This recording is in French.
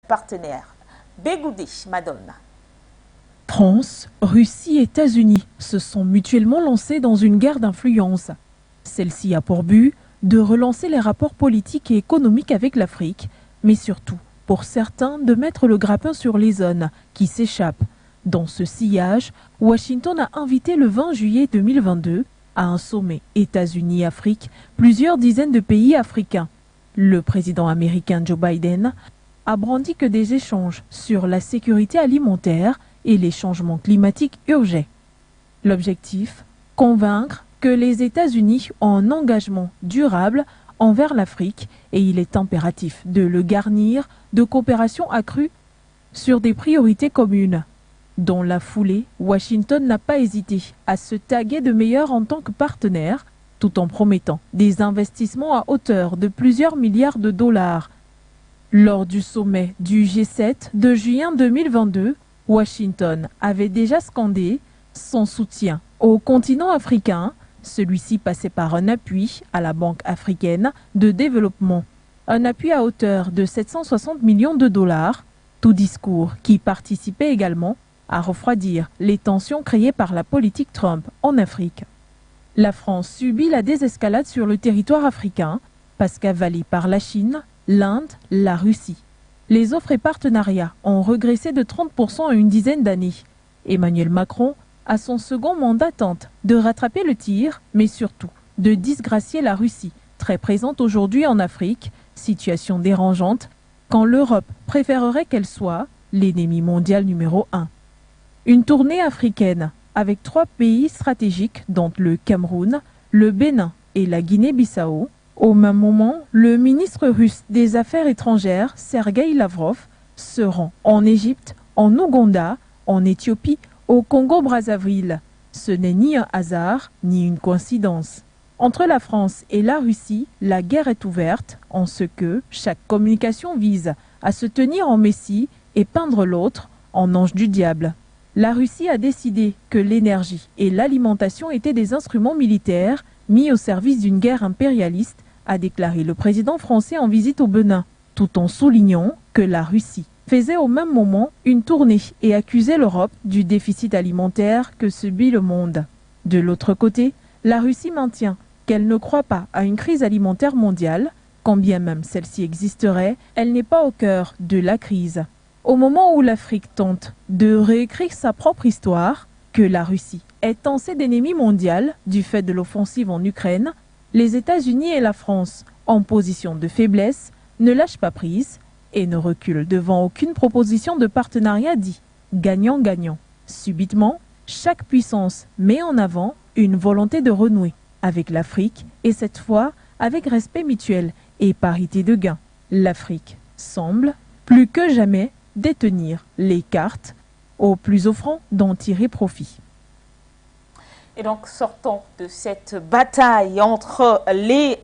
partenaires. Begoudi, Madonna. France, Russie et États-Unis se sont mutuellement lancés dans une guerre d'influence. Celle-ci a pour but de relancer les rapports politiques et économiques avec l'Afrique, mais surtout, pour certains, de mettre le grappin sur les zones qui s'échappent. Dans ce sillage, Washington a invité le 20 juillet 2022 à un sommet États-Unis-Afrique plusieurs dizaines de pays africains. Le président américain Joe Biden a brandi que des échanges sur la sécurité alimentaire et les changements climatiques urgeaient. L'objectif, convaincre que les États-Unis ont un engagement durable envers l'Afrique et il est impératif de le garnir de coopération accrue sur des priorités communes. Dans la foulée, Washington n'a pas hésité à se taguer de meilleur en tant que partenaire, tout en promettant des investissements à hauteur de plusieurs milliards de dollars. Lors du sommet du G7 de juin 2022, Washington avait déjà scandé son soutien au continent africain. Celui-ci passait par un appui à la Banque africaine de développement, un appui à hauteur de 760 millions de dollars, tout discours qui participait également à refroidir les tensions créées par la politique Trump en Afrique. La France subit la désescalade sur le territoire africain parce qu'avalée par la Chine, l'Inde, la Russie. Les offres et partenariats ont régressé de 30% en une dizaine d'années. Emmanuel Macron, à son second mandat, tente de rattraper le tir, mais surtout de disgracier la Russie, très présente aujourd'hui en Afrique, situation dérangeante, quand l'Europe préférerait qu'elle soit l'ennemi mondial numéro 1. Une tournée africaine avec 3 pays stratégiques, dont le Cameroun, le Bénin et la Guinée-Bissau. Au même moment, le ministre russe des Affaires étrangères, Sergueï Lavrov, se rend en Égypte, en Ouganda, en Éthiopie, au Congo-Brazzaville. Ce n'est ni un hasard, ni une coïncidence. Entre la France et la Russie, la guerre est ouverte, en ce que chaque communication vise à se tenir en messie et peindre l'autre en ange du diable. La Russie a décidé que l'énergie et l'alimentation étaient des instruments militaires mis au service d'une guerre impérialiste, a déclaré le président français en visite au Bénin, tout en soulignant que la Russie faisait au même moment une tournée et accusait l'Europe du déficit alimentaire que subit le monde. De l'autre côté, la Russie maintient qu'elle ne croit pas à une crise alimentaire mondiale, quand bien même celle-ci existerait, elle n'est pas au cœur de la crise. Au moment où l'Afrique tente de réécrire sa propre histoire, que la Russie est tensée d'ennemi mondial du fait de l'offensive en Ukraine, les États-Unis et la France, en position de faiblesse, ne lâchent pas prise et ne reculent devant aucune proposition de partenariat dit gagnant-gagnant. Subitement, chaque puissance met en avant une volonté de renouer avec l'Afrique et cette fois avec respect mutuel et parité de gains. L'Afrique semble, plus que jamais, détenir les cartes aux plus offrants d'en tirer profit. Et donc, sortons de cette bataille entre les